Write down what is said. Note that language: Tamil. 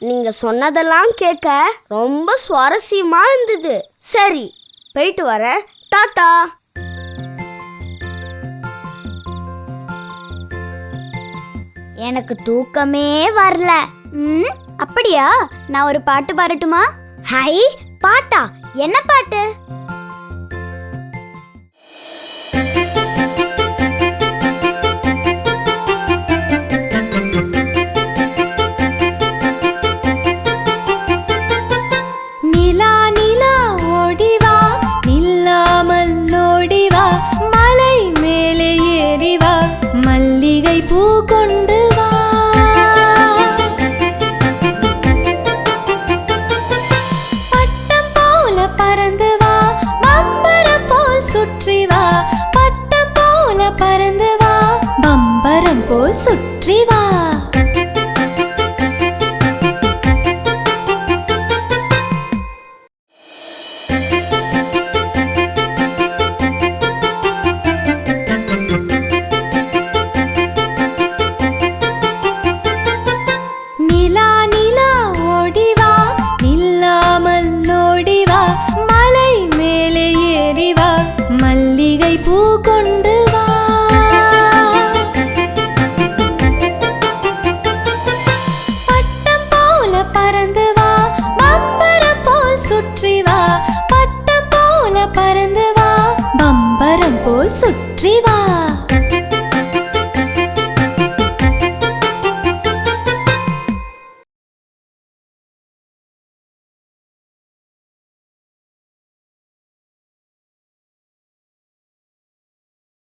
நீங்க சொன்னதெல்லாம் கேட்க ரொம்ப சுவாரஸ்யமா இருந்தது. சரி, போயிட்டு வர. டாடா. எனக்கு தூக்கமே வரல. அப்படியா? நான் ஒரு பாட்டு பாடட்டுமா? ஹை, பாட்டா? என்ன பாட்டு? நிலா நிலா ஓடிவா, நில்லாமல் ஓடிவா, மலை மேலே ஏறிவா, மல்லிகை பூ கொண்டு வா. பட்டம் போல பறந்து வா, பம்பரம் போல் சுற்றி வா, பட்டம் போல பறந்து வா, பம்பரம் போல் சுற்றி வா.